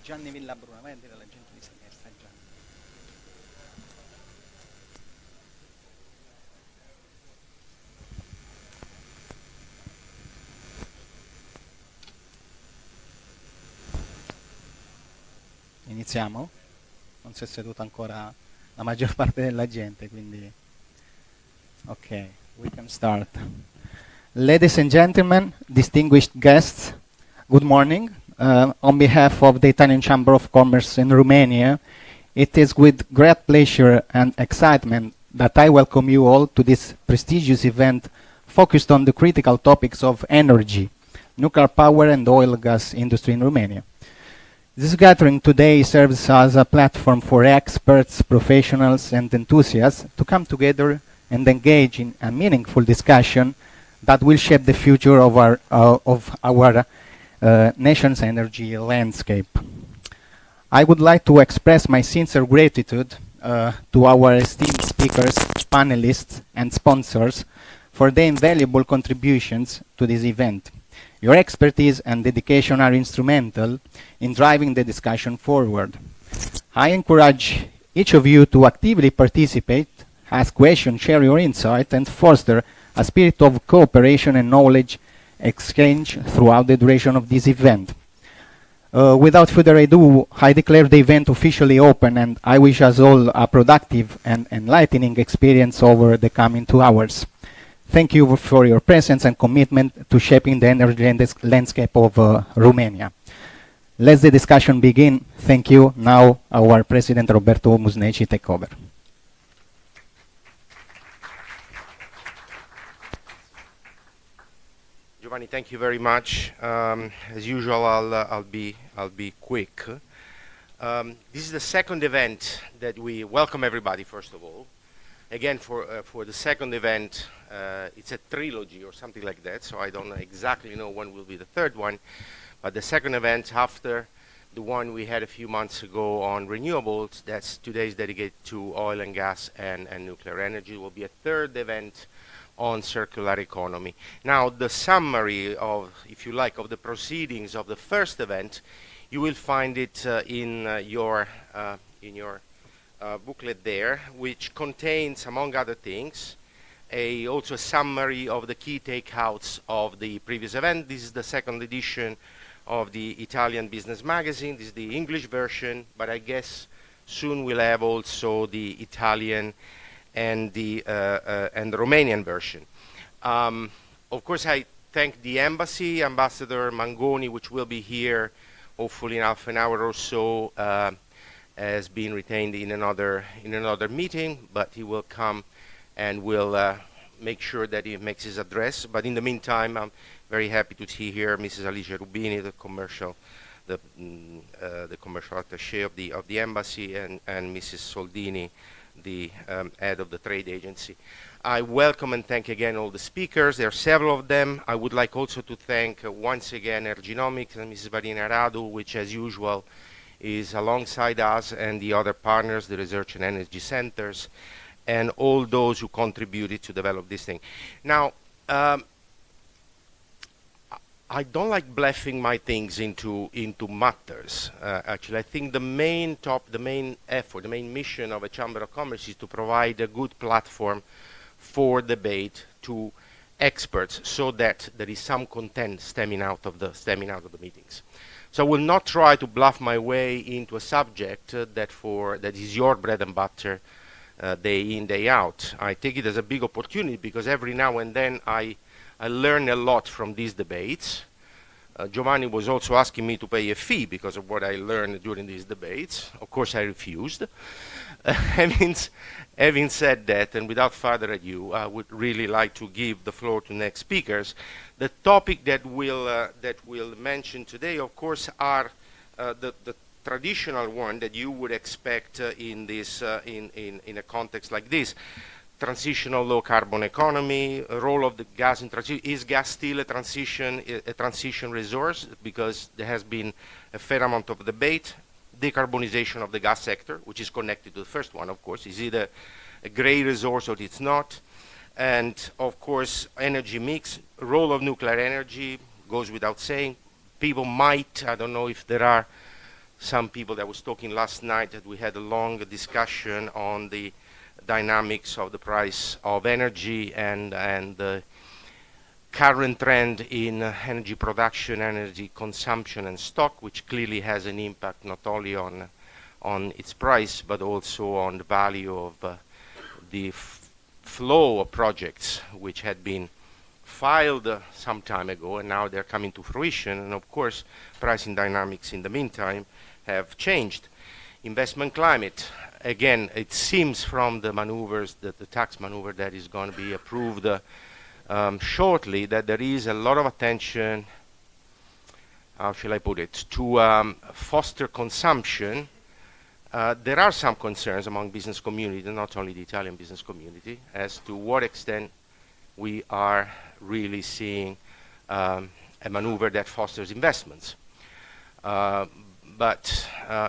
Gianni Villabruna, vai a dire alla gente di sinistra, Gianni. Iniziamo? Non si è seduta ancora la maggior parte della gente, quindi... Ok, we can start. Ladies and gentlemen, distinguished guests, good morning. On behalf of the Italian Chamber of Commerce in Romania, it is with great pleasure and excitement that I welcome you all to this prestigious event focused on the critical topics of energy, nuclear power and oil and gas industry in Romania. This gathering today serves as a platform for experts, professionals and enthusiasts to come together and engage in a meaningful discussion that will shape the future of our nation's energy landscape. I would like to express my sincere gratitude to our esteemed speakers, panelists, and sponsors for their invaluable contributions to this event. Your expertise and dedication are instrumental in driving the discussion forward. I encourage each of you to actively participate, ask questions, share your insight, and foster a spirit of cooperation and knowledge exchange throughout the duration of this event. Without further ado, I declare the event officially open, and I wish us all a productive and enlightening experience over the coming 2 hours. Thank you for your presence and commitment to shaping the energy landscape of Romania. Let the discussion begin. Thank you. Now, our President Roberto Musneci take over. Giovanni, thank you very much. As usual, I'll be quick. This is the second event that we welcome everybody. First of all, again for the second event, it's a trilogy or something like that. So I don't exactly know when will be the third one, but the second event after the one we had a few months ago on renewables, that's today's dedicated to oil and gas and nuclear energy, will be a third event on circular economy. Now, the summary of, if you like, of the proceedings of the first event, you will find it in your booklet there, which contains, among other things, also a summary of the key takeouts of the previous event. This is the second edition of the Italian Business Magazine. This is the English version, but I guess soon we'll have also the Italian and the Romanian version. Of course, I thank the embassy, Ambassador Mangoni, which will be here hopefully in half an hour or so, has been retained in another meeting, but he will come and will make sure that he makes his address. But in the meantime, I'm very happy to see here Mrs. Alicia Rubini, the commercial attaché of the embassy, and Mrs. Soldini, the head of the trade agency. I welcome and thank again all the speakers. There are several of them. I would like also to thank once again Erginomics and Mrs. Marina Radu, which as usual is alongside us, and the other partners, the research and energy centers, and all those who contributed to develop this thing. Now, I don't like bluffing my things into matters. Actually, I think the main effort, the main mission of a Chamber of Commerce is to provide a good platform for debate to experts, so that there is some content stemming out of the meetings. So I will not try to bluff my way into a subject that is your bread and butter day in, day out. I take it as a big opportunity because every now and then I learn a lot from these debates. Giovanni was also asking me to pay a fee because of what I learned during these debates. Of course, I refused. Having said that, and without further ado, I would really like to give the floor to next speakers. The topic that we'll mention today, of course, are the traditional one that you would expect in a context like this. Transitional low carbon economy, role of the gas in transition. Is gas still a transition resource? Because there has been a fair amount of debate. Decarbonization of the gas sector, which is connected to the first one, of course. Is it a gray resource or it's not? And of course, energy mix, role of nuclear energy goes without saying. People might, I don't know if there are some people that was talking last night that we had a long discussion on the dynamics of the price of energy and the current trend in energy production, energy consumption and stock, which clearly has an impact not only on its price but also on the value of the flow of projects which had been filed some time ago and now they're coming to fruition. And of course, pricing dynamics in the meantime have changed. Investment climate, again, it seems from the maneuvers, that the tax maneuver that is going to be approved shortly, that there is a lot of attention, how shall I put it, to foster consumption. There are some concerns among business community, not only the Italian business community, as to what extent we are really seeing a maneuver that fosters investments. But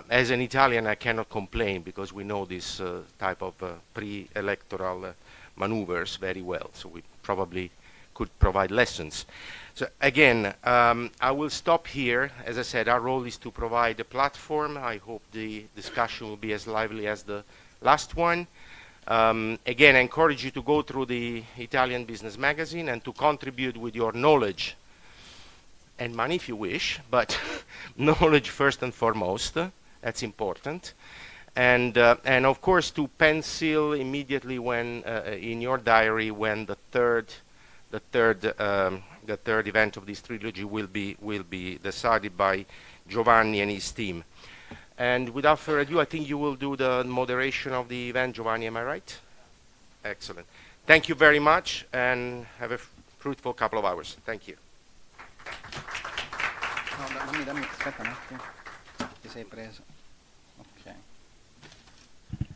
as an Italian, I cannot complain because we know this type of pre-electoral maneuvers very well, so we probably could provide lessons. So again, I will stop here. As I said, our role is to provide a platform. I hope the discussion will be as lively as the last one. Again, I encourage you to go through the Italian Business Magazine and to contribute with your knowledge and money if you wish, but knowledge first and foremost, that's important. And of course to pencil immediately when in your diary when the third event of this trilogy will be decided by Giovanni and his team. And without further ado, I think you will do the moderation of the event, Giovanni, am I right? Excellent. Thank you very much and have a fruitful couple of hours. Thank you. No, dammi, aspetta un attimo. Ti sei preso. Okay.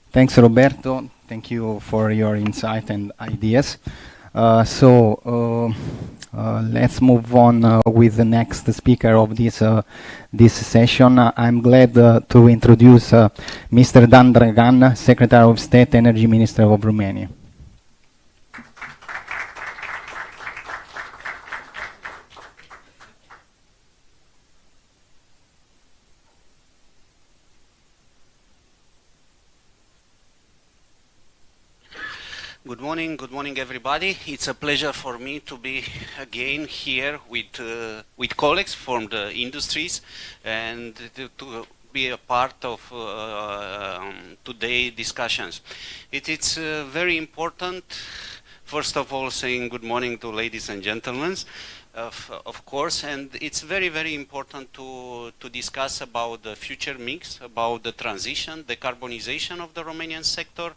Thanks, Roberto. Thank you for your insight and ideas. Let's move on with the next speaker of this session. I'm glad to introduce Mr. Dan Dragan, Secretary of State, Energy Minister of Romania. Good morning, everybody. It's a pleasure for me to be again here with colleagues from the industries and to be a part of today's discussions. It's very important, first of all, saying good morning to ladies and gentlemen, of course, and it's very, very important to discuss about the future mix, about the transition, the decarbonization of the Romanian sector,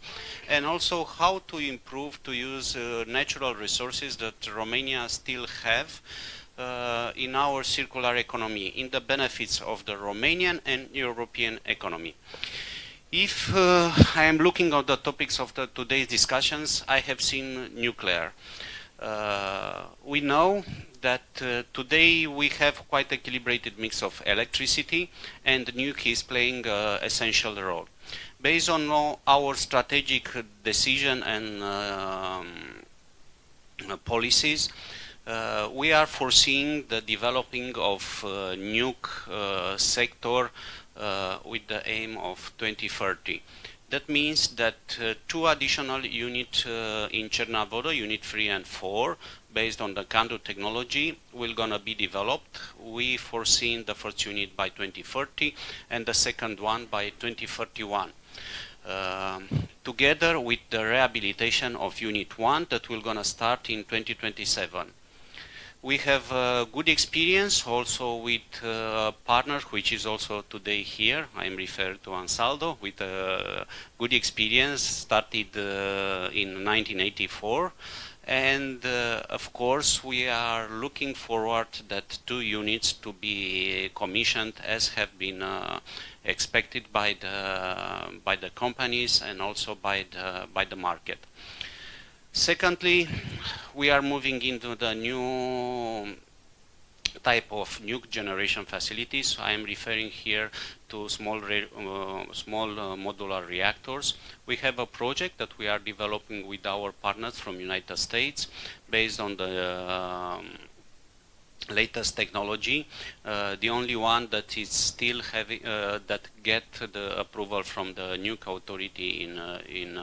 and also how to improve to use natural resources that Romania still have in our circular economy, in the benefits of the Romanian and European economy. If I am looking at the topics of today's discussions, I have seen nuclear. We know that today we have quite a calibrated mix of electricity, and nuke is playing an essential role. Based on our strategic decision and policies, we are foreseeing the developing of nuke sector with the aim of 2030. That means that 2 additional units in Cernavoda, Unit 3 and 4, based on the CANDU technology, will gonna be developed. We foreseen the first unit by 2030 and the second one by 2031. Together with the rehabilitation of Unit 1 that will gonna start in 2027. We have good experience also with a partner which is also today here. I am referred to Ansaldo with good experience, started in 1984. And of course we are looking forward that 2 units to be commissioned as have been expected by the companies and also by the market. Secondly, we are moving into the new type of nuke generation facilities. I am referring here to small modular reactors. We have a project that we are developing with our partners from United States based on the latest technology. The only one that is still having that get the approval from the nuke authority in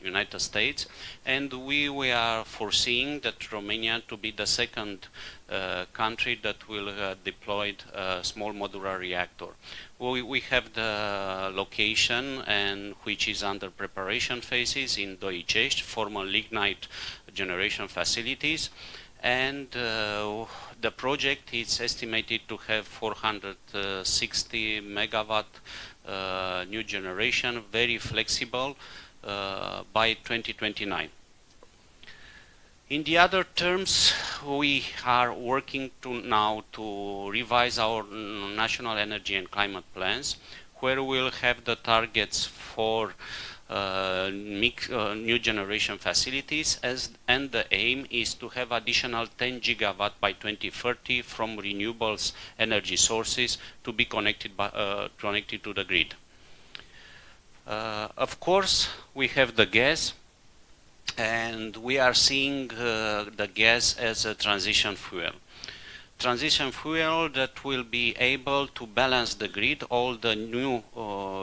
United States, and we are foreseeing that Romania to be the second country that will deploy a small modular reactor. We have the location and which is under preparation phases in Doicești, former lignite generation facilities, and the project is estimated to have 460 megawatt new generation, very flexible by 2029. In the other terms, we are working now to revise our national energy and climate plans, where we'll have the targets for new generation facilities, and the aim is to have additional 10 gigawatt by 2030 from renewables energy sources to be connected to the grid. Of course, we have the gas, and we are seeing the gas as a transition fuel. Transition fuel that will be able to balance the grid, all the new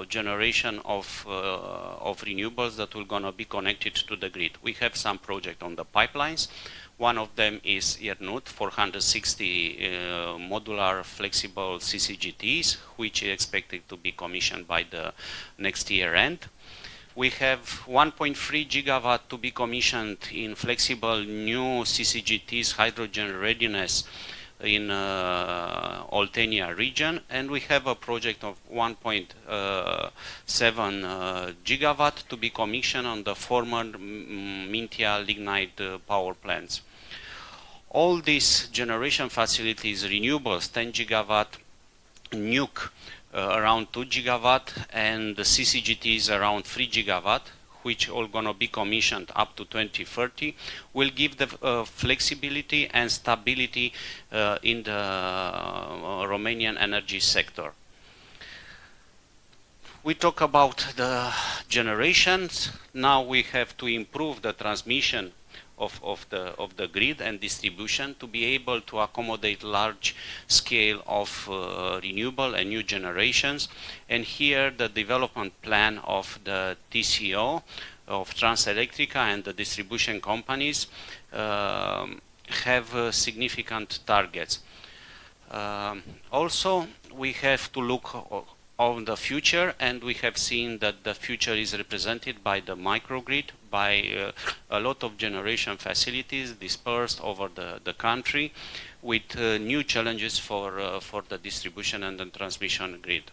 generation of renewables that will gonna be connected to the grid. We have some project on the pipelines. One of them is Iernut, 460 modular flexible CCGTs, which is expected to be commissioned by the next year end. We have 1.3 gigawatt to be commissioned in flexible new CCGTs hydrogen readiness in Oltenia region, and we have a project of 1.7 gigawatt to be commissioned on the former Mintea lignite power plants. All these generation facilities, renewables 10 gigawatt, nuke around 2 gigawatt, and the CCGTs around 3 gigawatt, which are going to be commissioned up to 2030, will give the flexibility and stability in the Romanian energy sector. We talk about the generations. Now we have to improve the transmission of the grid and distribution to be able to accommodate large scale of renewable and new generations. And here the development plan of the TCO, of Transelectrica and the distribution companies have significant targets. Also, we have to look on the future, and we have seen that the future is represented by the microgrid, by a lot of generation facilities dispersed over the country, with new challenges for the distribution and the transmission grid.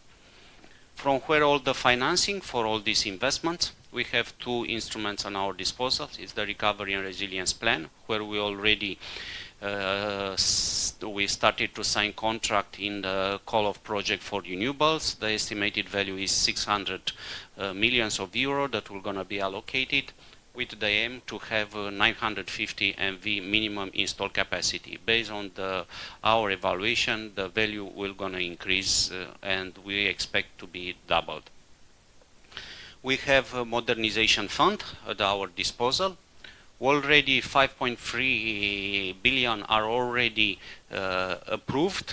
From where all the financing for all these investments, we have two instruments on our disposal. It's the Recovery and Resilience Plan, where we already we started to sign contract in the call of project for renewables. The estimated value is 600 millions of euro that will gonna be allocated, with the aim to have 950 MV minimum installed capacity. Based on our evaluation, the value will gonna increase and we expect to be doubled. We have a modernization fund at our disposal. Already 5.3 billion are already approved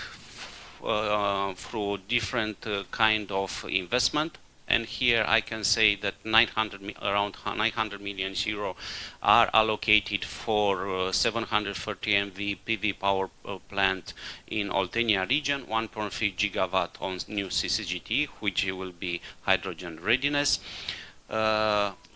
through different kind of investment. And here I can say that around 900 million euro are allocated for 730 MV PV power plant in Oltenia region, 1.3 gigawatt on new CCGT, which will be hydrogen readiness.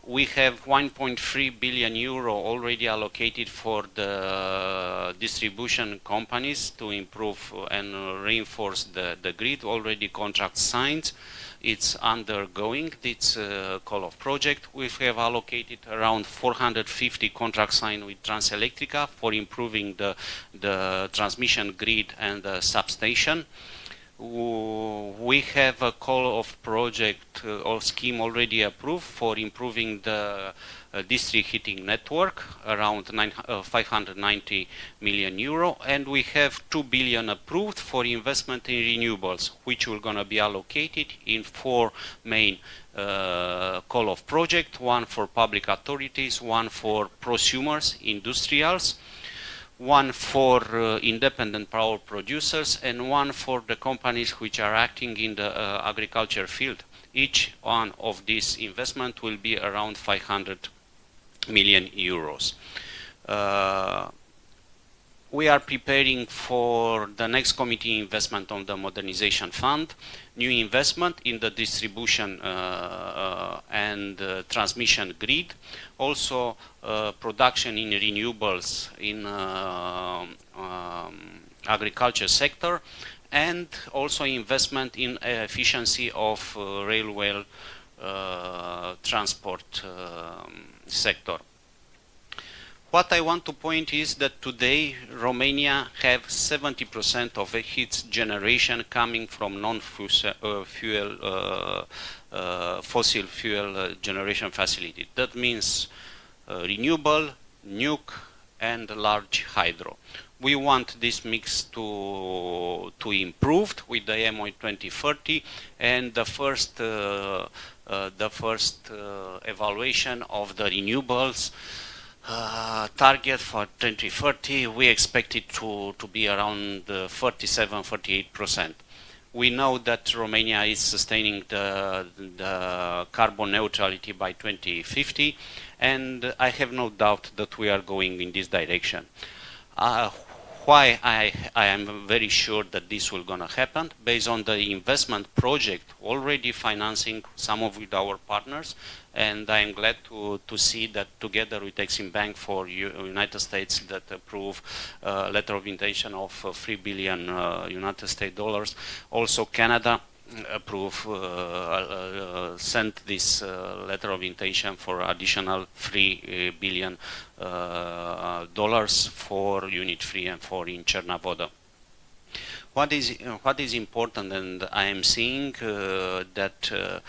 We have 1.3 billion euro already allocated for the distribution companies to improve and reinforce the grid. Already contracts signed. It's undergoing. It's a call of project. We have allocated around 450 contracts signed with Transelectrica for improving the transmission grid and the substation. We have a call of project or scheme already approved for improving the district heating network, around 590 million euro, and we have 2 billion approved for investment in renewables, which will gonna be allocated in 4 main call of project, one for public authorities, one for prosumers, industrials, one for independent power producers, and one for the companies which are acting in the agriculture field. Each one of these investment will be around 500 million euros. We are preparing for the next committee investment on the modernization fund, new investment in the distribution and transmission grid, also production in renewables in agriculture sector, and also investment in efficiency of railway transport sector. What I want to point is that today Romania have 70% of its generation coming from non-fossil fuel generation facility. That means renewable, nuke, and large hydro. We want this mix to improve with the MO 2030, and the first evaluation of the renewables target for 2030, we expect it to be around 47–48%. We know that Romania is sustaining the carbon neutrality by 2050, and I have no doubt that we are going in this direction. Why I am very sure that this will gonna happen, based on the investment project already financing some of with our partners, and I am glad to see that together with Exim Bank for United States that approve letter of intention of $3 billion United States dollars. Also Canada sent this letter of intention for additional $3 billion dollars for Unit 3 and 4 in Chernavoda. What is important, and I am seeing that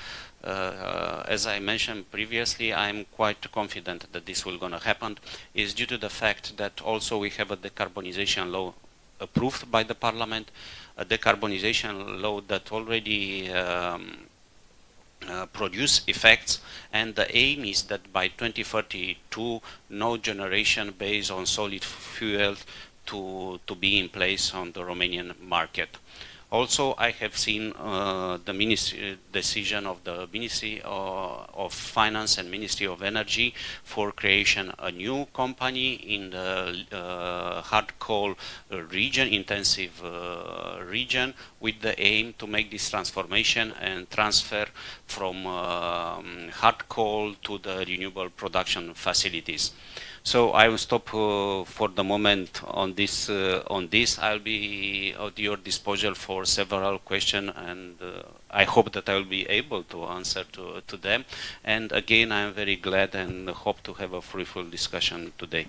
as I mentioned previously, I am quite confident that this will gonna happen, is due to the fact that also we have a decarbonization law approved by the Parliament, a decarbonization law that already produce effects, and the aim is that by 2032 no generation based on solid fuel to be in place on the Romanian market. Also, I have seen the decision of the Ministry of Finance and Ministry of Energy for creation a new company in the hard coal region, intensive region, with the aim to make this transformation and transfer from hard coal to the renewable production facilities. So I will stop for the moment on this. I'll be at your disposal for several questions, and I hope that I will be able to answer to them. And again, I am very glad and hope to have a fruitful discussion today.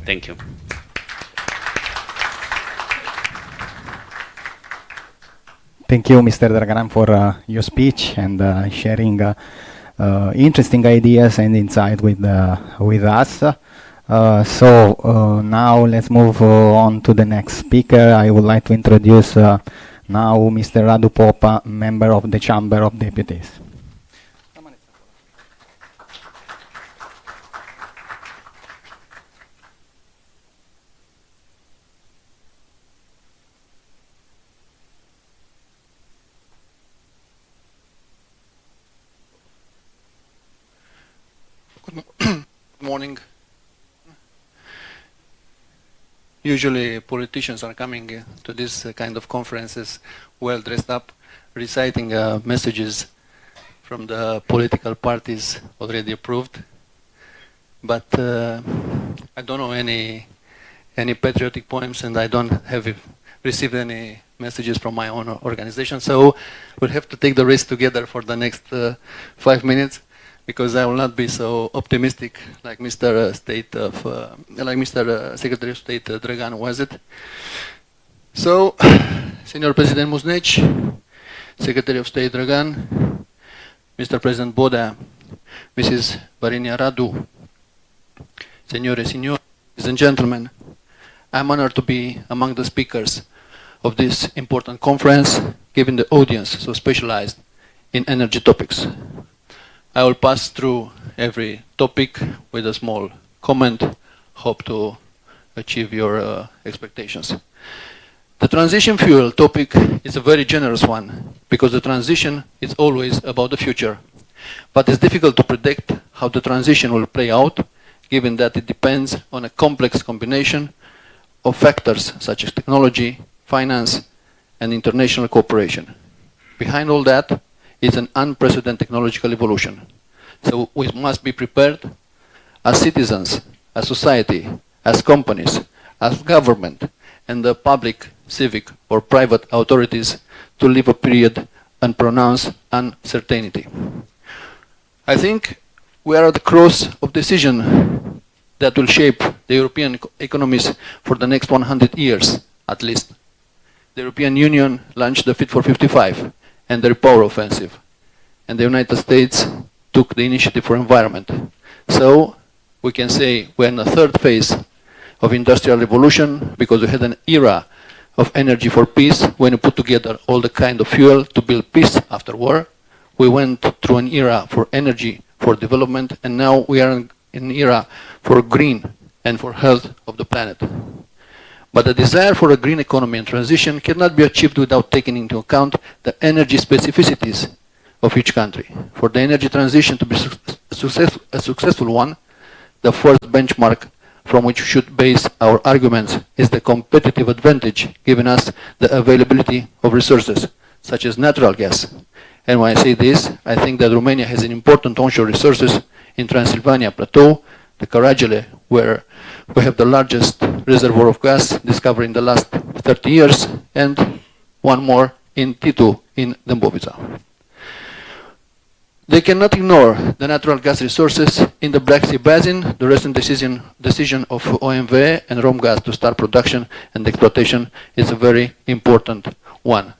Thank you. Thank you, Mr. Draganan, for your speech and sharing interesting ideas and insight with us. Now let's move on to the next speaker. I would like to introduce now Mr. Radu Popa, member of the Chamber of Deputies. Good morning. Usually politicians are coming to this kind of conferences well dressed up, reciting messages from the political parties already approved. But I don't know any patriotic poems, and I don't have received any messages from my own organization. So we'll have to take the risk together for the next 5 minutes, because I will not be so optimistic like Mr. Secretary of State Dragan was it. So, Senior President Musneci, Secretary of State Dragan, Mr. President Boda, Mrs. Varinia Radu, Signore, Signori, ladies and gentlemen, I'm honored to be among the speakers of this important conference, given the audience so specialized in energy topics. I will pass through every topic with a small comment, hope to achieve your expectations. The transition fuel topic is a very generous one, because the transition is always about the future. But it's difficult to predict how the transition will play out, given that it depends on a complex combination of factors such as technology, finance, and international cooperation. Behind all that is an unprecedented technological evolution. So we must be prepared as citizens, as society, as companies, as government, and the public, civic, or private authorities to live a period and pronounce uncertainty. I think we are at the cross of decision that will shape the European economies for the next 100 years, at least. The European Union launched the Fit for 55 and the Repower Offensive, and the United States took the initiative for environment. So we can say we're in the third phase of industrial revolution, because we had an era of energy for peace when we put together all the kind of fuel to build peace after war. We went through an era for energy for development, and now we are in an era for green and for health of the planet. But the desire for a green economy and transition cannot be achieved without taking into account the energy specificities of each country. For the energy transition to be a successful one, the first benchmark from which we should base our arguments is the competitive advantage given us the availability of resources, such as natural gas. And when I say this, I think that Romania has an important onshore resources in Transylvania Plateau, the Caragele, where we have the largest reservoir of gas discovered in the last 30 years, and one more in Titu in Dâmbovița. They cannot ignore the natural gas resources in the Black Sea Basin. The recent decision of OMV and Romgaz to start production and exploitation is a very important one.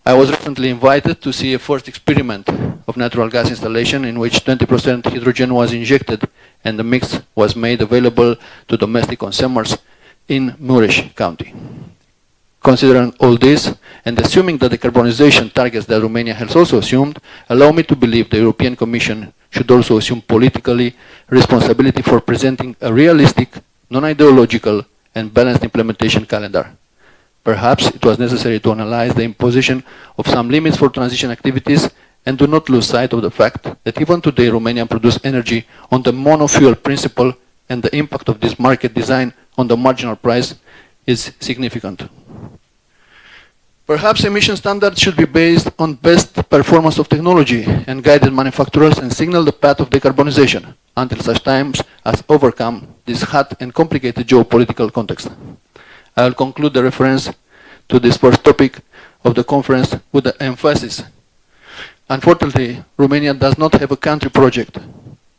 I was recently invited to see a first experiment of natural gas installation in which 20% hydrogen was injected and the mix was made available to domestic consumers in Mureș County. Considering all this, and assuming the decarbonization targets that Romania has also assumed, allow me to believe the European Commission should also assume politically responsibility for presenting a realistic, non-ideological, and balanced implementation calendar. Perhaps it was necessary to analyze the imposition of some limits for transition activities and do not lose sight of the fact that even today Romania produces energy on the monofuel principle, and the impact of this market design on the marginal price is significant. Perhaps emission standards should be based on best performance of technology and guided manufacturers and signal the path of decarbonization until such times as overcome this hot and complicated geopolitical context. I will conclude the reference to this first topic of the conference with the emphasis. Unfortunately, Romania does not have a country project,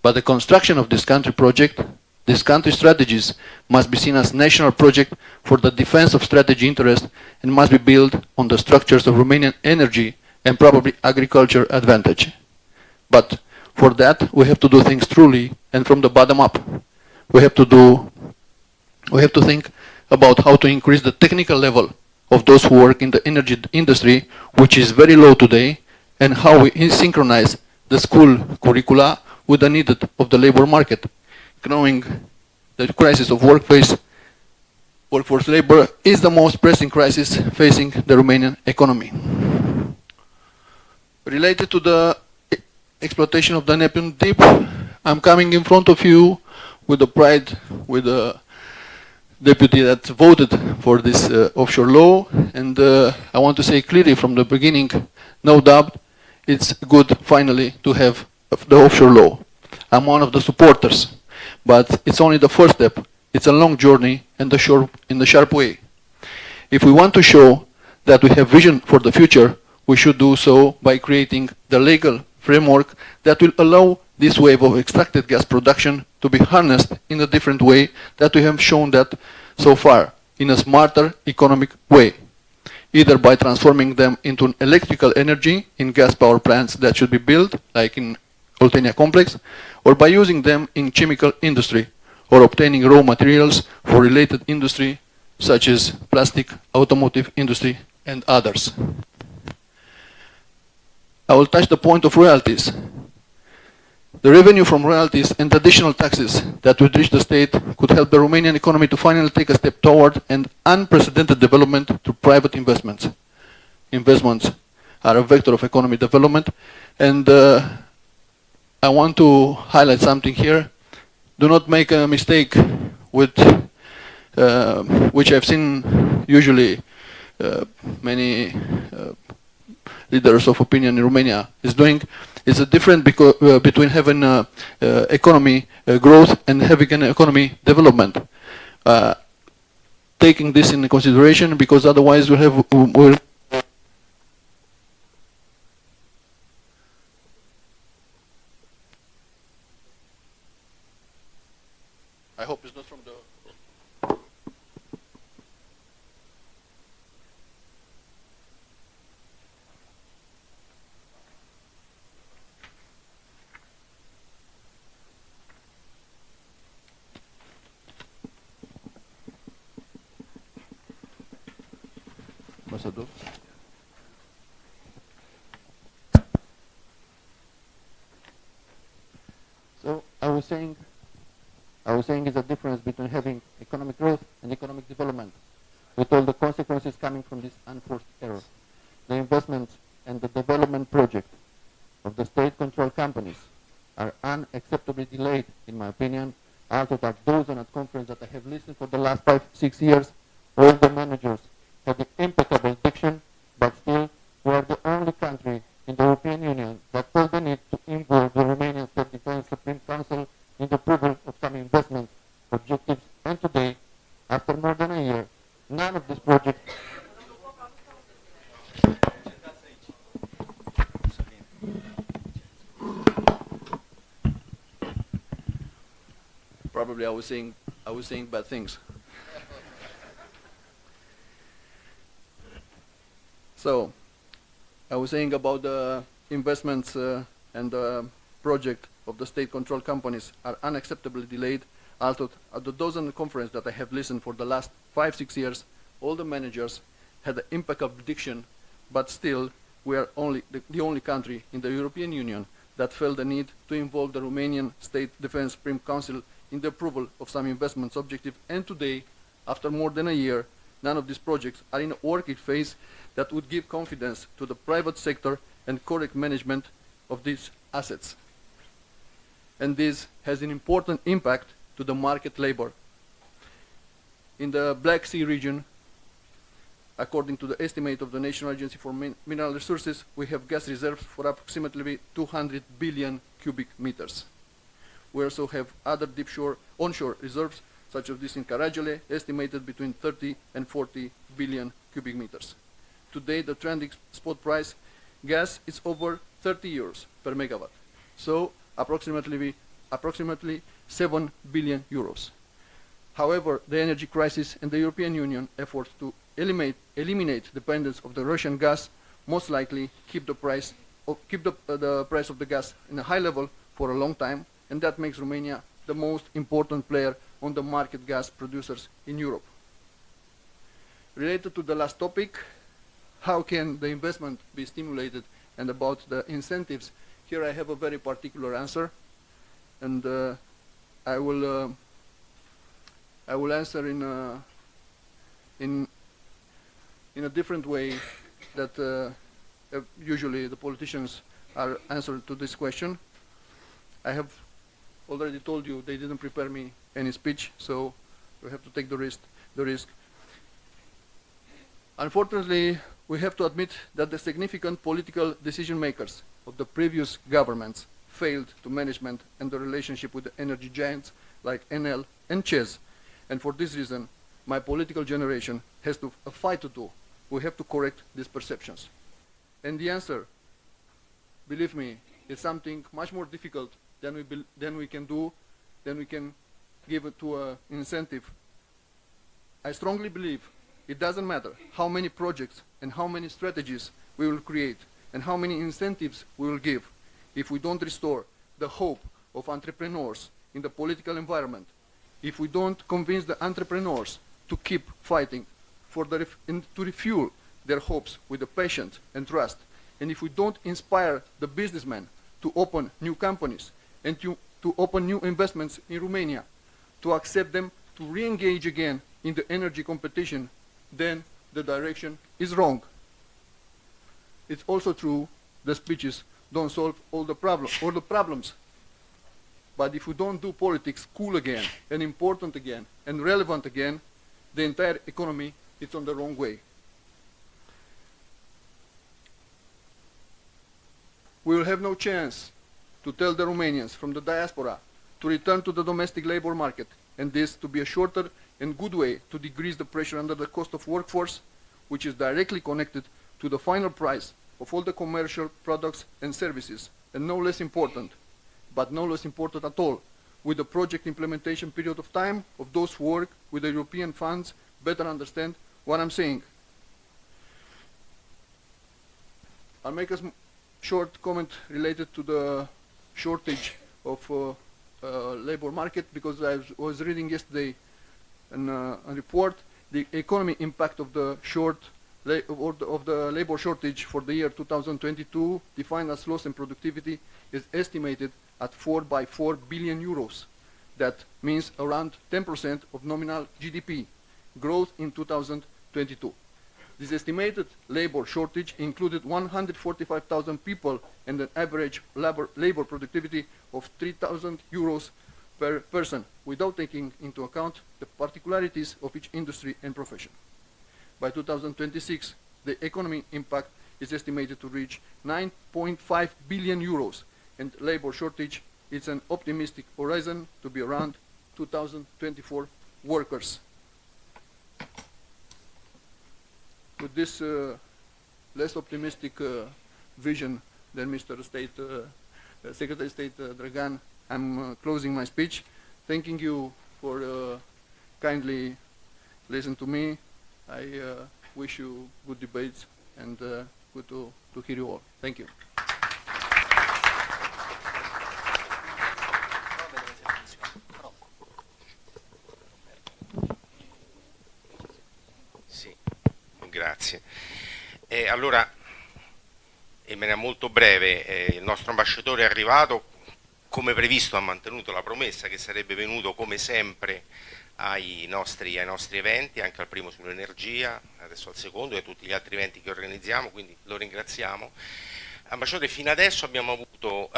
but the construction of this country project, these country strategies, must be seen as national project for the defense of strategy interest and must be built on the structures of Romanian energy and probably agriculture advantage. But for that, we have to do things truly and from the bottom up. We have to think about how to increase the technical level of those who work in the energy industry, which is very low today, and how we synchronize the school curricula with the need of the labor market. Knowing the crisis of workforce labor is the most pressing crisis facing the Romanian economy. Related to the exploitation of the Neptune Deep, I'm coming in front of you with the pride, with the deputy that voted for this offshore law, and I want to say clearly from the beginning, no doubt, it's good finally to have the offshore law. I'm one of the supporters, but it's only the first step. It's a long journey and in the sharp way. If we want to show that we have vision for the future, we should do so by creating the legal framework that will allow this wave of extracted gas production to be harnessed in a different way that we have shown that so far, in a smarter economic way, either by transforming them into an electrical energy in gas power plants that should be built, like in Oltenia complex, or by using them in chemical industry, or obtaining raw materials for related industry, such as plastic, automotive industry, and others. I will touch the point of royalties. The revenue from royalties and additional taxes that would reach the state could help the Romanian economy to finally take a step toward an unprecedented development through private investments. Investments are a vector of economic development, and I want to highlight something here. Do not make a mistake with which I've seen usually many leaders of opinion in Romania is doing. It's a difference between having economy growth and having an economy development. Taking this into consideration, because otherwise we'll I hope it's not from the Ambassador. So I was saying is a difference between having economic growth and economic development, with all the consequences coming from this unforced error. The investments and the development project of the state-controlled companies are unacceptably delayed, in my opinion. Out of a dozen at conference that I have listened for the last 5-6 years, all the managers have the impeccable diction, but still we are the only country in the European Union that felt the need to involve the Romanian State Defense Supreme Council in the approval of some investment objectives, and today, after more than a year, none of these projects probably I was saying bad things. So, I was saying about the investments and the project of the state-controlled companies are unacceptably delayed. Also, at the dozen conference that I have listened for the last 5-6 years, all the managers had the impeccable diction, but still we are the only country in the European Union that felt the need to involve the Romanian State Defense Supreme Council in the approval of some investments objective. And today, after more than a year, none of these projects are in a working phase that would give confidence to the private sector and correct management of these assets. And this has an important impact to the market labor. In the Black Sea region, according to the estimate of the National Agency for Mineral Resources, we have gas reserves for approximately 200 billion cubic meters. We also have other onshore reserves, such as this in Caragele, estimated between 30 and 40 billion cubic meters. Today, the trending spot price gas is over 30 euros per megawatt, so approximately 7 billion euros. However, the energy crisis and the European Union efforts to eliminate dependence of the Russian gas most likely keep the price of the gas in a high level for a long time, and that makes Romania the most important player on the market gas producers in Europe. Related to the last topic, how can the investment be stimulated, and about the incentives, here I have a very particular answer, and I will answer in a different way that usually the politicians are answered to this question. I have already told you they didn't prepare me any speech, so we have to take the risk. Unfortunately, we have to admit that the significant political decision makers of the previous governments failed to management and the relationship with the energy giants like Enel and ČEZ. And for this reason, my political generation has a fight to do. We have to correct these perceptions. And the answer, believe me, is something much more difficult than we can give it to an incentive. I strongly believe it doesn't matter how many projects and how many strategies we will create and how many incentives we will give if we don't restore the hope of entrepreneurs in the political environment, if we don't convince the entrepreneurs to keep fighting to refuel their hopes with the patience and trust, and if we don't inspire the businessmen to open new companies and to open new investments in Romania, to accept them to re-engage again in the energy competition, then the direction is wrong. It's also true the speeches don't solve all the problems. But if we don't do politics cool again, and important again, and relevant again, the entire economy is on the wrong way. We will have no chance to tell the Romanians from the diaspora to return to the domestic labor market, and this to be a shorter and good way to decrease the pressure under the cost of workforce, which is directly connected to the final price of all the commercial products and services, and no less important, but no less important at all, with the project implementation period of time of those who work with the European funds better understand what I'm saying. I'll make a short comment related to the shortage of labor market, because I was reading yesterday a report, the economy impact of the labor shortage for the year 2022, defined as loss in productivity, is estimated at 4 billion euros. That means around 10% of nominal GDP growth in 2022. This estimated labor shortage included 145,000 people and an average labor productivity of 3,000 euros per person, without taking into account the particularities of each industry and profession. By 2026, the economy impact is estimated to reach 9.5 billion euros, and labor shortage is an optimistic horizon to be around 2024 workers. With this less optimistic vision than Mr. Secretary of State Dragan, I'm closing my speech, thanking you for kindly listen to me. I wish you good debates and good to hear you all. Thank you. Sì, grazie. Allora, in maniera molto breve, il nostro ambasciatore è arrivato, come previsto ha mantenuto la promessa che sarebbe venuto come sempre ai nostri eventi, anche al primo sull'energia, adesso al secondo e a tutti gli altri eventi che organizziamo, quindi lo ringraziamo. Ambasciatore, fino adesso abbiamo avuto...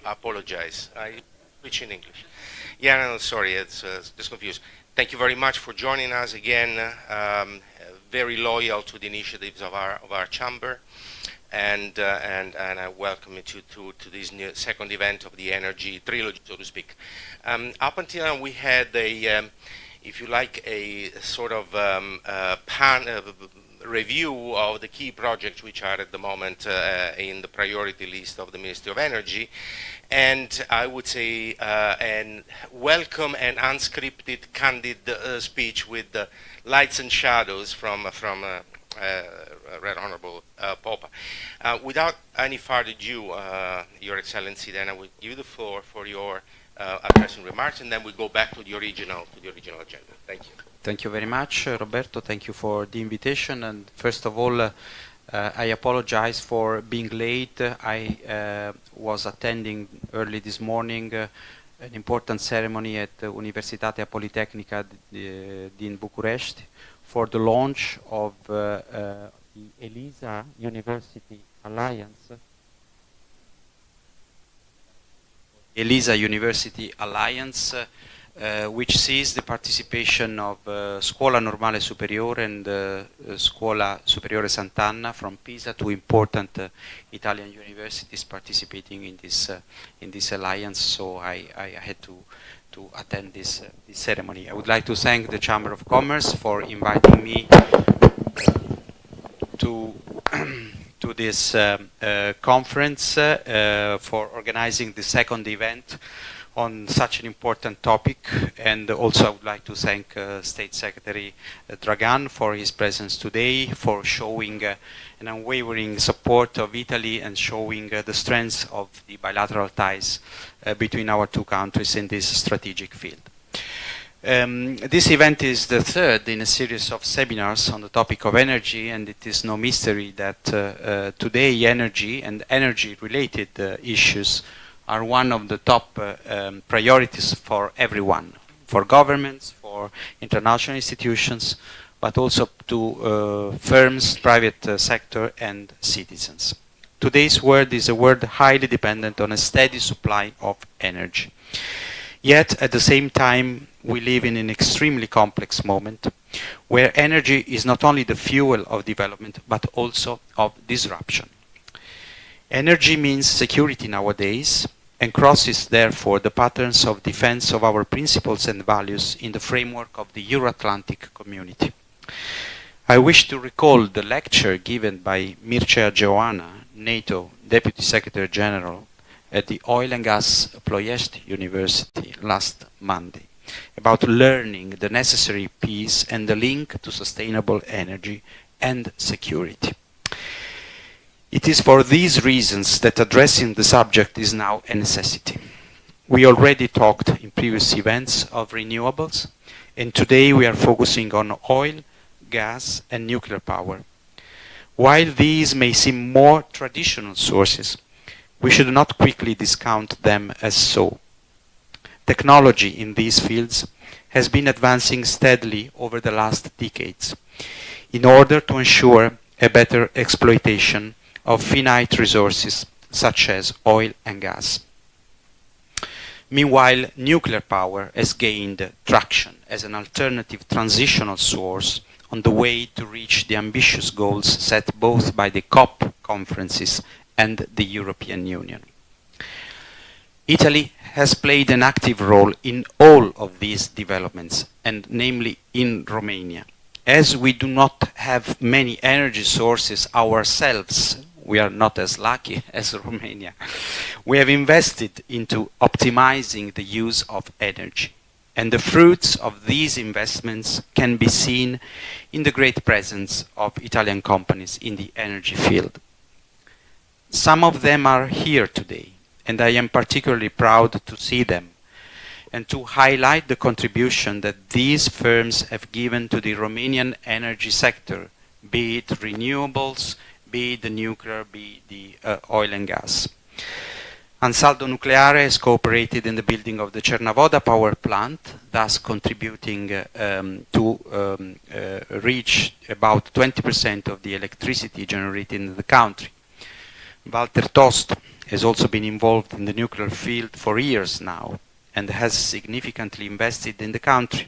apologize, I switch in English. Yeah, no, sorry, it's just confused. Thank you very much for joining us again, very loyal to the initiatives of our chamber. And I welcome you to this new second event of the energy trilogy, so to speak. Up until now, we had if you like, a sort of review of the key projects which are at the moment in the priority list of the Ministry of Energy, and I would say an welcome and unscripted, candid speech with the lights and shadows from Right Honorable Popa. Without any further ado, Your Excellency, then I will give you the floor for your addressing remarks, and then we go back to the original agenda. Thank you. Thank you very much, Roberto. Thank you for the invitation. And first of all, I apologize for being late. I was attending early this morning an important ceremony at the Universitatea Politehnica in Bucharest for the launch of the ELISA University Alliance. ELISA University Alliance, which sees the participation of Scuola Normale Superiore and Scuola Superiore Sant'Anna from Pisa, two important Italian universities participating in this alliance. So I had to attend this ceremony. I would like to thank the Chamber of Commerce for inviting me to this conference, for organizing the second event on such an important topic, and also I would like to thank State Secretary Dragan for his presence today, for showing an unwavering support of Italy and showing the strength of the bilateral ties between our two countries in this strategic field. This event is the third in a series of seminars on the topic of energy, and it is no mystery that today energy and energy-related issues are one of the top priorities for everyone, for governments, for international institutions, but also to firms, private sector, and citizens. Today's world is a world highly dependent on a steady supply of energy. Yet, at the same time, we live in an extremely complex moment where energy is not only the fuel of development, but also of disruption. Energy means security nowadays and crosses, therefore, the patterns of defense of our principles and values in the framework of the Euro-Atlantic community. I wish to recall the lecture given by Mircea Joana, NATO Deputy Secretary General, at the Oil and Gas Ploiești University last Monday about learning the necessary piece and the link to sustainable energy and security. It is for these reasons that addressing the subject is now a necessity. We already talked in previous events of renewables, and today we are focusing on oil, gas, and nuclear power. While these may seem more traditional sources, we should not quickly discount them as so. Technology in these fields has been advancing steadily over the last decades in order to ensure a better exploitation of finite resources such as oil and gas. Meanwhile, nuclear power has gained traction as an alternative transitional source on the way to reach the ambitious goals set both by the COP conferences and the European Union. Italy has played an active role in all of these developments, and namely in Romania. As we do not have many energy sources ourselves, we are not as lucky as Romania. We have invested into optimizing the use of energy, and the fruits of these investments can be seen in the great presence of Italian companies in the energy field. Some of them are here today, and I am particularly proud to see them and to highlight the contribution that these firms have given to the Romanian energy sector, be it renewables, be it the nuclear, be it the oil and gas. Ansaldo Nucleare has cooperated in the building of the Cernavoda power plant, thus contributing to reach about 20% of the electricity generated in the country. Walter Tost has also been involved in the nuclear field for years now and has significantly invested in the country,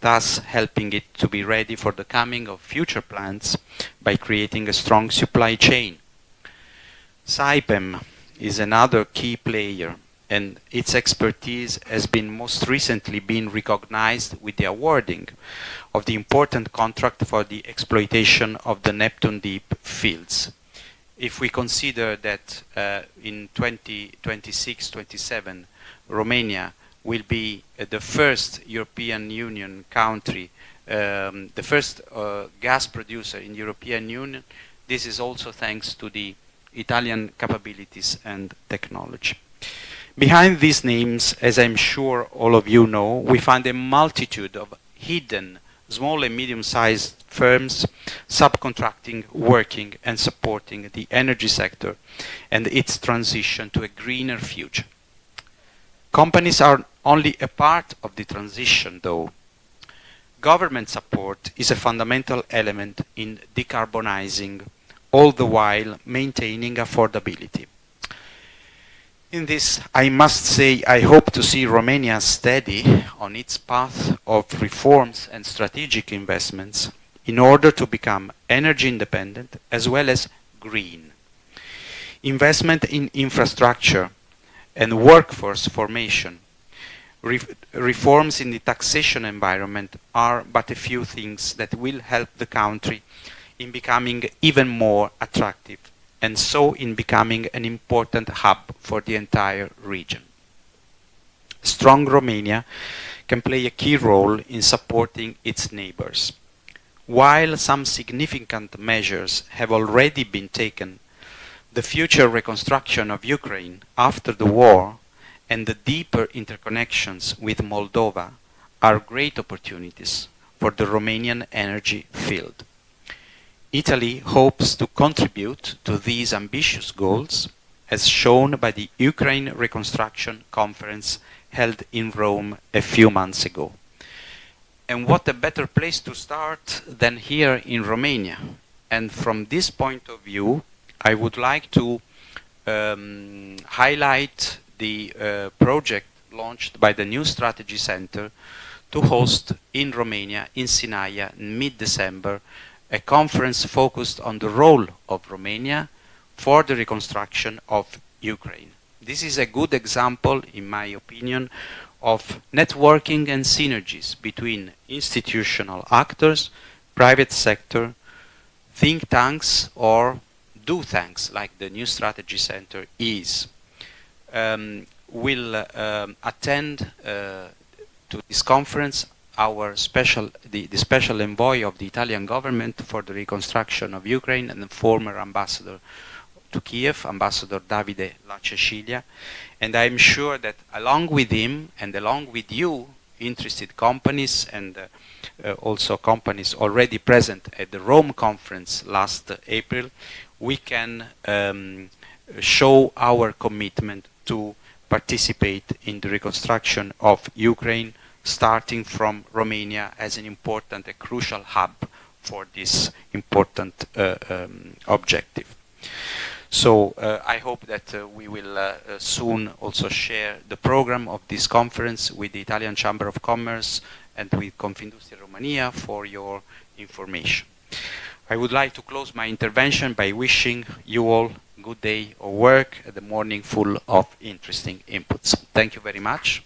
thus helping it to be ready for the coming of future plants by creating a strong supply chain. Saipem is another key player, and its expertise has been most recently been recognized with the awarding of the important contract for the exploitation of the Neptune Deep fields. If we consider that in 2026-27, Romania will be the first European Union country, the first gas producer in the European Union, this is also thanks to the Italian capabilities and technology. Behind these names, as I'm sure all of you know, we find a multitude of hidden small and medium-sized firms subcontracting, working and supporting the energy sector and its transition to a greener future. Companies are only a part of the transition, though. Government support is a fundamental element in decarbonizing, all the while maintaining affordability. In this, I must say, I hope to see Romania steady on its path of reforms and strategic investments in order to become energy independent as well as green. Investment in infrastructure and workforce formation, reforms in the taxation environment are but a few things that will help the country in becoming even more attractive, and so in becoming an important hub for the entire region. Strong Romania can play a key role in supporting its neighbors. While some significant measures have already been taken, the future reconstruction of Ukraine after the war and the deeper interconnections with Moldova are great opportunities for the Romanian energy field. Italy hopes to contribute to these ambitious goals, as shown by the Ukraine Reconstruction Conference held in Rome a few months ago. And what a better place to start than here in Romania. And from this point of view, I would like to highlight the project launched by the New Strategy Center to host in Romania, in Sinaia, in mid-December, a conference focused on the role of Romania for the reconstruction of Ukraine. This is a good example, in my opinion, of networking and synergies between institutional actors, private sector, think tanks, or do tanks, like the New Strategy Center is. Will attend to this conference the special envoy of the Italian government for the reconstruction of Ukraine and the former ambassador to Kiev, Ambassador Davide La Cecilia. And I'm sure that along with him and along with you, interested companies and also companies already present at the Rome conference last April, we can show our commitment to participate in the reconstruction of Ukraine, starting from Romania as an important, a crucial hub for this important objective. So I hope that we will soon also share the program of this conference with the Italian Chamber of Commerce and with Confindustria Romania for your information. I would like to close my intervention by wishing you all a good day of work, the morning full of interesting inputs. Thank you very much.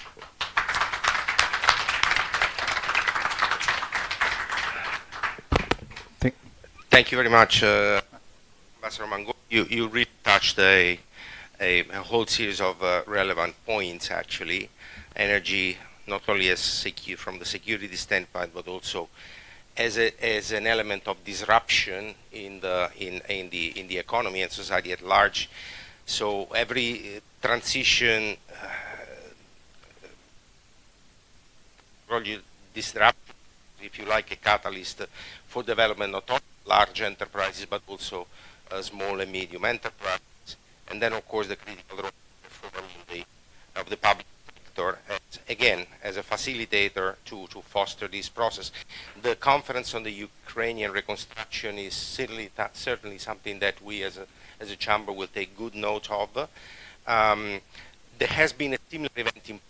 Thank you very much, Ambassador Mango. You really touched a whole series of relevant points, actually. Energy, not only as from the security standpoint, but also as an element of disruption in the economy and society at large. So every transition really disrupt, if you like, a catalyst for development, not only large enterprises, but also small and medium enterprises. And then, of course, the critical role of the public sector, again, as a facilitator to foster this process. The conference on the Ukrainian reconstruction is certainly something that we as a chamber will take good note of. There has been a similar event in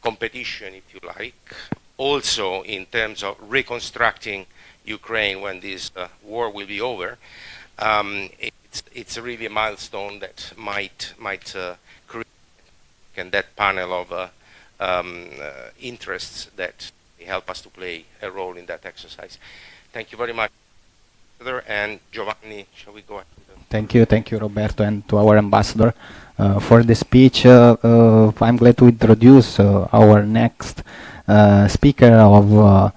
competition, if you like, also in terms of reconstructing Ukraine when this war will be over. It's really a milestone that might create and that panel of interests that help us to play a role in that exercise. Thank you very much. And Giovanni, shall we go ahead? Thank you, Roberto, and to our ambassador for the speech. I'm glad to introduce our next speaker of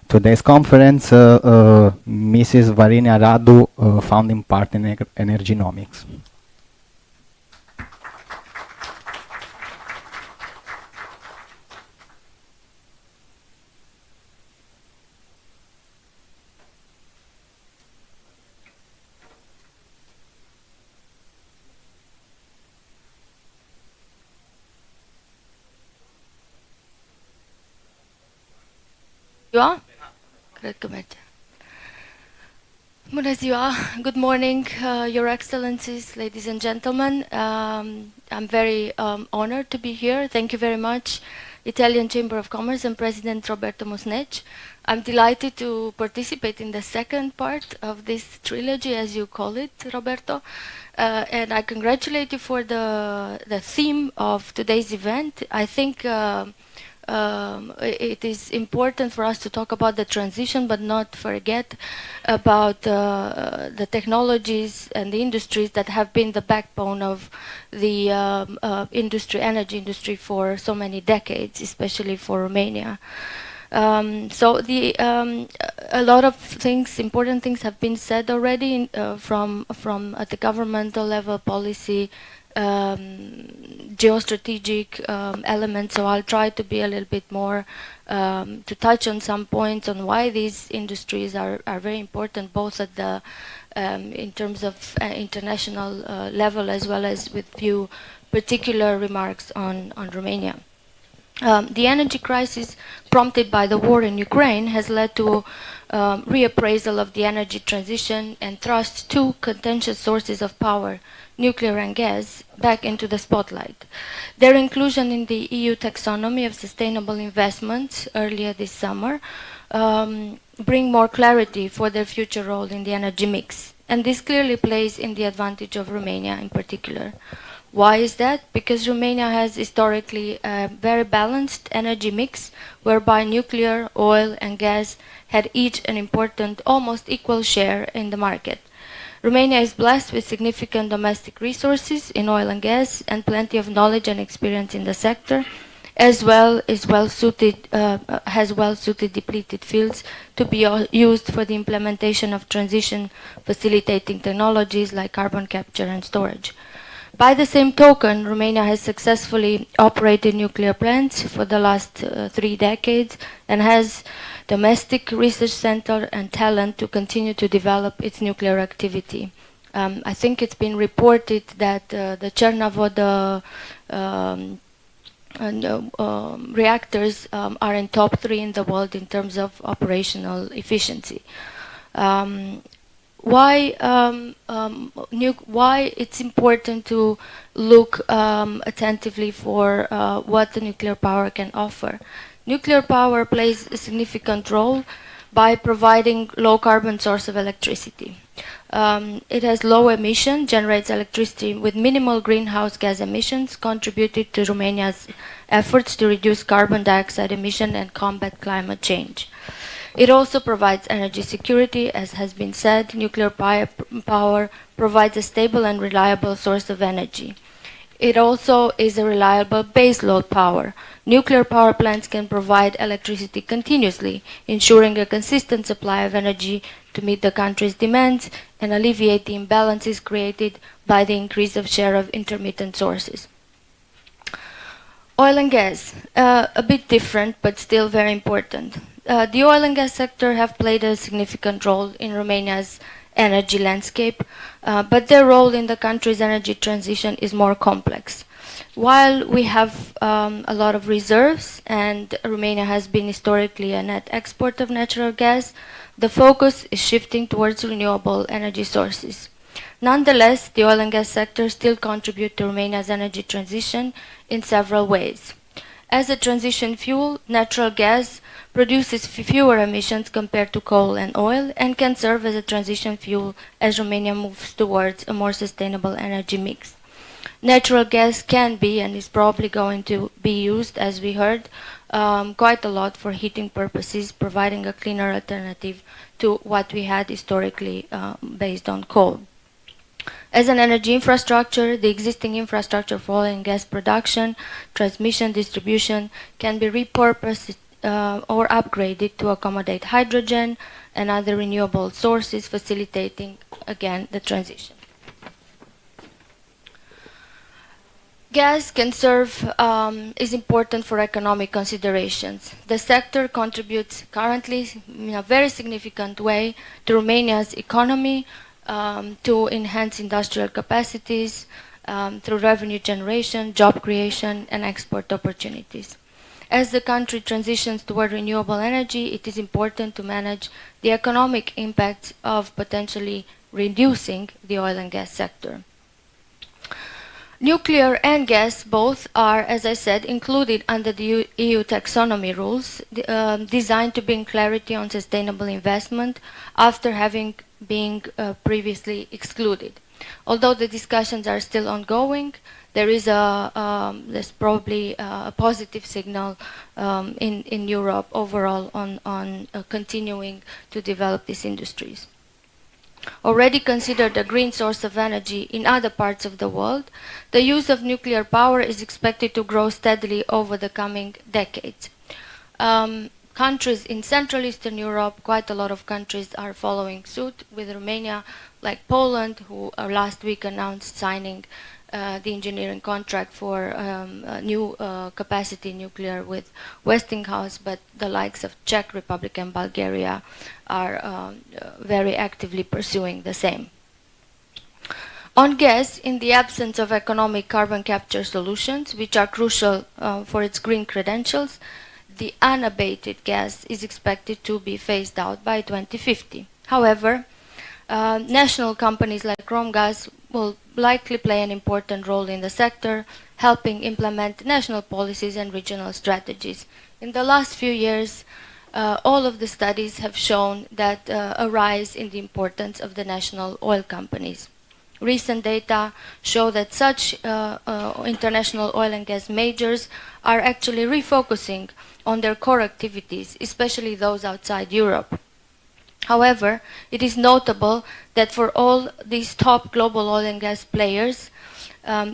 today's conference, Mrs. Varinia Radu, founding partner in Energynomics. Ziua? Cred că merge. Bună ziua, good morning, Your Excellencies, ladies and gentlemen. I'm very honored to be here. Thank you very much, Italian Chamber of Commerce and President Roberto Musneci. I'm delighted to participate in the second part of this trilogy, as you call it, Roberto. And I congratulate you for the theme of today's event. I think it is important for us to talk about the transition, but not forget about the technologies and the industries that have been the backbone of the energy industry for so many decades, especially for Romania. So a lot of things, important things have been said already from at the governmental level, policy geostrategic elements, so I'll try to be a little bit more, to touch on some points on why these industries are very important, both at the in terms of international level, as well as with few particular remarks on Romania. The energy crisis prompted by the war in Ukraine has led to reappraisal of the energy transition and thrust two contentious sources of power, nuclear and gas, back into the spotlight. Their inclusion in the EU taxonomy of sustainable investments earlier this summer bring more clarity for their future role in the energy mix. And this clearly plays in the advantage of Romania in particular. Why is that? Because Romania has historically a very balanced energy mix, whereby nuclear, oil and gas had each an important, almost equal share in the market. Romania is blessed with significant domestic resources in oil and gas and plenty of knowledge and experience in the sector, as well as has well-suited depleted fields to be used for the implementation of transition facilitating technologies like carbon capture and storage. By the same token, Romania has successfully operated nuclear plants for the last 3 decades and has domestic research center and talent to continue to develop its nuclear activity. I think it's been reported that the Chernavod reactors are in top 3 in the world in terms of operational efficiency. Why it's important to look attentively for what the nuclear power can offer. Nuclear power plays a significant role by providing low carbon source of electricity. It has low emission, generates electricity with minimal greenhouse gas emissions, contributed to Romania's efforts to reduce carbon dioxide emission and combat climate change. It also provides energy security. As has been said, nuclear power provides a stable and reliable source of energy. It also is a reliable baseload power. Nuclear power plants can provide electricity continuously, ensuring a consistent supply of energy to meet the country's demands and alleviate the imbalances created by the increase of share of intermittent sources. Oil and gas, a bit different but still very important. The oil and gas sector have played a significant role in Romania's energy landscape, but their role in the country's energy transition is more complex. While we have a lot of reserves and Romania has been historically a net export of natural gas, the focus is shifting towards renewable energy sources. Nonetheless, the oil and gas sector still contribute to Romania's energy transition in several ways. As a transition fuel, natural gas produces fewer emissions compared to coal and oil and can serve as a transition fuel as Romania moves towards a more sustainable energy mix. Natural gas can be and is probably going to be used, as we heard, quite a lot for heating purposes, providing a cleaner alternative to what we had historically based on coal. As an energy infrastructure, the existing infrastructure for oil and gas production, transmission, distribution can be repurposed or upgraded to accommodate hydrogen and other renewable sources, facilitating, again, the transition. Gas can serve, is important for economic considerations. The sector contributes currently in a very significant way to Romania's economy, to enhance industrial capacities, through revenue generation, job creation, and export opportunities. As the country transitions toward renewable energy, it is important to manage the economic impacts of potentially reducing the oil and gas sector. Nuclear and gas both are, as I said, included under the EU taxonomy rules, designed to bring clarity on sustainable investment after having been previously excluded. Although the discussions are still ongoing, there is there's probably a positive signal in Europe overall on continuing to develop these industries. Already considered a green source of energy in other parts of the world, the use of nuclear power is expected to grow steadily over the coming decades. Countries in Central Eastern Europe, quite a lot of countries are following suit, with Romania, like Poland, who last week announced signing the engineering contract for new capacity nuclear with Westinghouse, but the likes of Czech Republic and Bulgaria are very actively pursuing the same. On gas, in the absence of economic carbon capture solutions, which are crucial for its green credentials, the unabated gas is expected to be phased out by 2050. However, national companies like Romgaz will likely play an important role in the sector, helping implement national policies and regional strategies. In the last few years, all of the studies have shown that a rise in the importance of the national oil companies. Recent data show that such international oil and gas majors are actually refocusing on their core activities, especially those outside Europe. However, it is notable that for all these top global oil and gas players,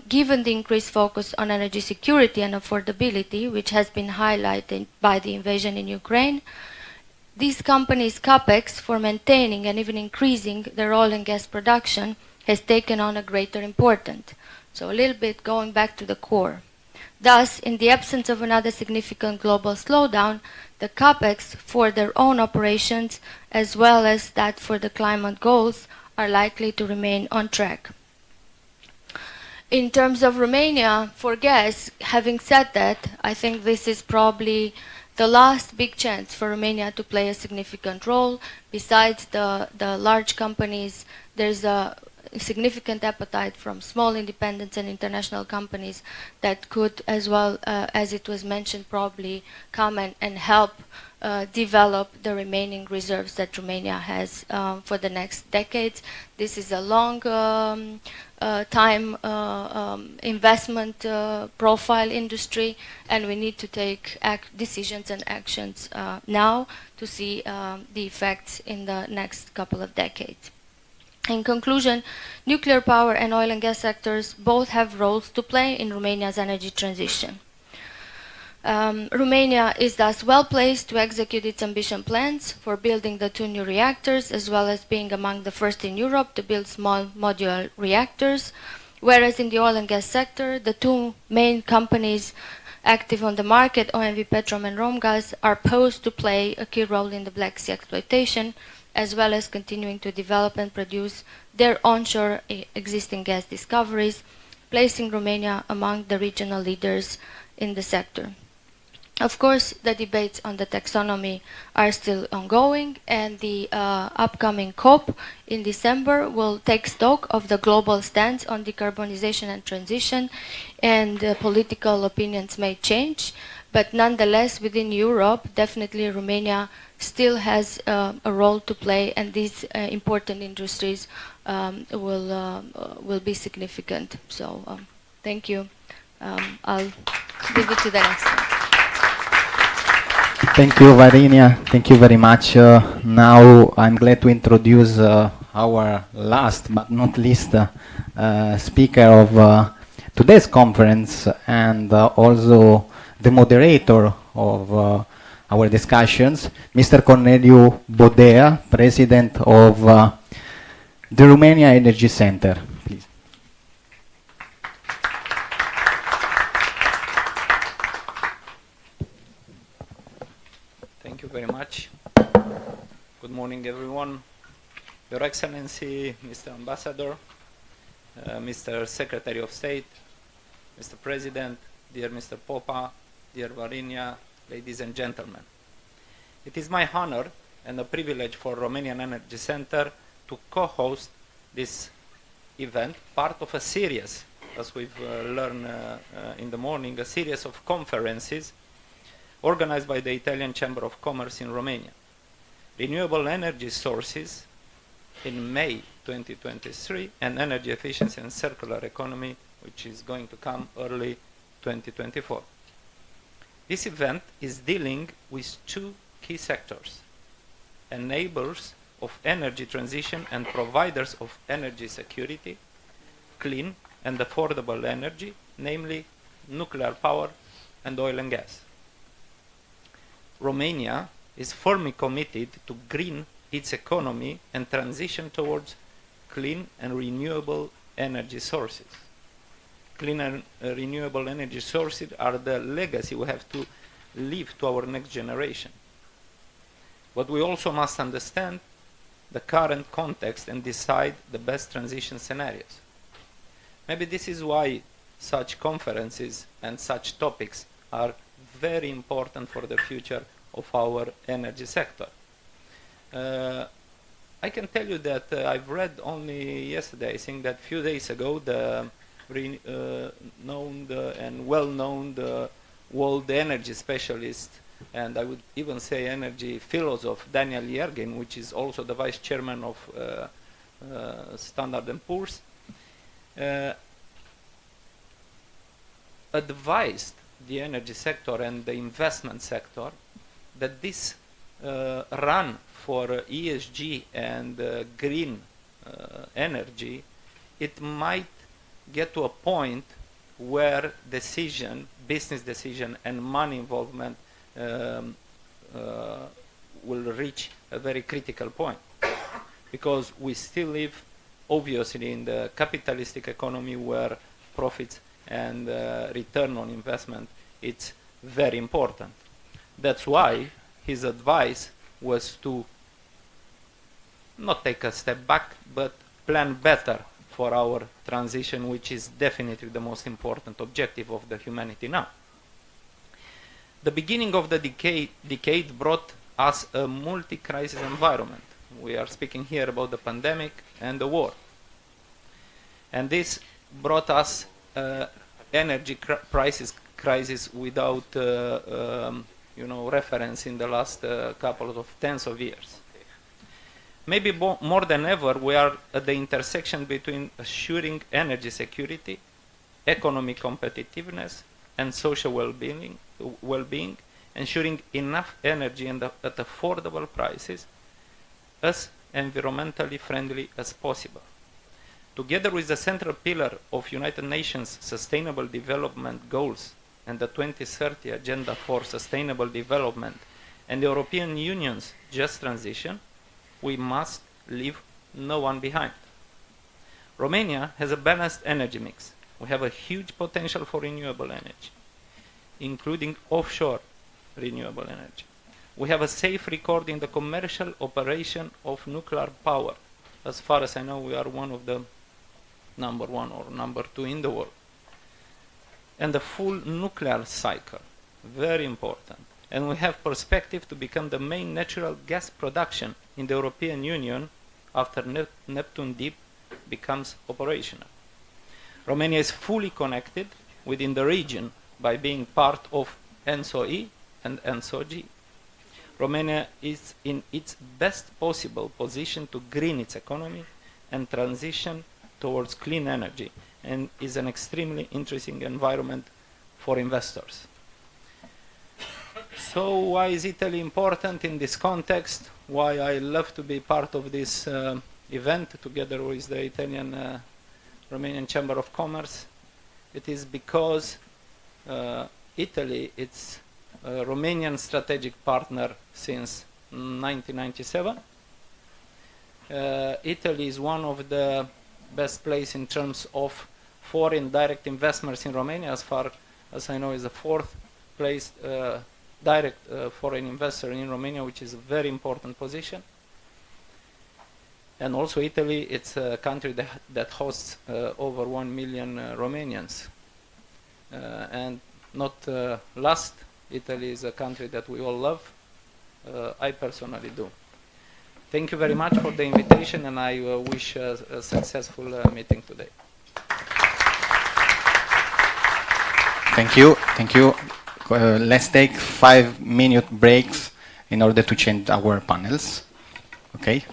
given the increased focus on energy security and affordability, which has been highlighted by the invasion in Ukraine, these companies' capex for maintaining and even increasing their oil and gas production has taken on a greater importance. So a little bit going back to the core. Thus, in the absence of another significant global slowdown, the capex for their own operations, as well as that for the climate goals, are likely to remain on track. In terms of Romania, for gas, having said that, I think this is probably the last big chance for Romania to play a significant role. Besides the large companies, there's a significant appetite from small independents and international companies that could, as well as it was mentioned, probably come and help develop the remaining reserves that Romania has for the next decades. This is a long time investment profile industry, and we need to take decisions and actions now to see the effects in the next couple of decades. In conclusion, nuclear power and oil and gas sectors both have roles to play in Romania's energy transition. Romania is thus well placed to execute its ambition plans for building the 2 new reactors, as well as being among the first in Europe to build small modular reactors, whereas in the oil and gas sector, the 2 main companies active on the market, OMV Petrom and Romgaz, are posed to play a key role in the Black Sea exploitation, as well as continuing to develop and produce their onshore existing gas discoveries, placing Romania among the regional leaders in the sector. Of course, the debates on the taxonomy are still ongoing, and the upcoming COP in December will take stock of the global stance on decarbonization and transition, and political opinions may change, but nonetheless, within Europe, definitely Romania still has a role to play, and these important industries will be significant. So, thank you. I'll give it to the next one. Thank you, Varinia. Thank you very much. Now I'm glad to introduce our last but not least speaker of today's conference, and also the moderator of our discussions, Mr. Corneliu Bodea, President of the Romania Energy Center. Please. Thank you very much. Good morning, everyone. Your Excellency, Mr. Ambassador, Mr. Secretary of State, Mr. President, dear Mr. Popa, dear Varinia, ladies and gentlemen. It is my honor and a privilege for Romanian Energy Center to co-host this event, part of a series, as we've learned in the morning, a series of conferences organized by the Italian Chamber of Commerce in Romania. Renewable energy sources in May 2023 and energy efficiency and circular economy, which is going to come early 2024. This event is dealing with 2 key sectors: enablers of energy transition and providers of energy security, clean and affordable energy, namely nuclear power and oil and gas. Romania is firmly committed to green its economy and transition towards clean and renewable energy sources. cleaner renewable energy sources are the legacy we have to leave to our next generation. But we also must understand the current context and decide the best transition scenarios. Maybe this is why such conferences and such topics are very important for the future of our energy sector. I can tell you that I've read only yesterday, I think that a few days ago, the known and well-known world energy specialist, and I would even say energy philosopher, Daniel Yergin, which is also the vice chairman of Standard & Poor's, advised the energy sector and the investment sector that this run for ESG and green energy, it might get to a point where business decision and money involvement will reach a very critical point, because we still live obviously in the capitalistic economy where profits and return on investment, it's very important. That's why his advice was to not take a step back, but plan better for our transition, which is definitely the most important objective of the humanity now. The beginning of the decade brought us a multi-crisis environment. We are speaking here about the pandemic and the war. And this brought us energy crisis without reference in the last couple of tens of years. Maybe more than ever, we are at the intersection between assuring energy security, economic competitiveness, and social well-being, ensuring enough energy and at affordable prices, as environmentally friendly as possible. Together with the central pillar of United Nations Sustainable Development Goals and the 2030 Agenda for Sustainable Development and the European Union's Just Transition, we must leave no one behind. Romania has a balanced energy mix. We have a huge potential for renewable energy, including offshore renewable energy. We have a safe record in the commercial operation of nuclear power. As far as I know, we are one of the number one or number two in the world. And the full nuclear cycle, very important. And we have perspective to become the main natural gas production in the European Union after Neptune Deep becomes operational. Romania is fully connected within the region by being part of ENTSO-E and ENTSO-G. Romania is in its best possible position to green its economy and transition towards clean energy, and is an extremely interesting environment for investors. So why is Italy important in this context? Why I love to be part of this event together with the Italian Romanian Chamber of Commerce? It is because Italy, it's a Romanian strategic partner since 1997. Italy is one of the best place in terms of foreign direct investments in Romania. As far as I know, is the fourth place direct foreign investor in Romania, which is a very important position. And also Italy, it's a country that hosts over 1 million Romanians. And not last, Italy is a country that we all love. I personally do. Thank you very much for the invitation, and I wish a successful meeting today. Thank you. Thank you. Let's take 5-minute breaks in order to change our panels. Okay?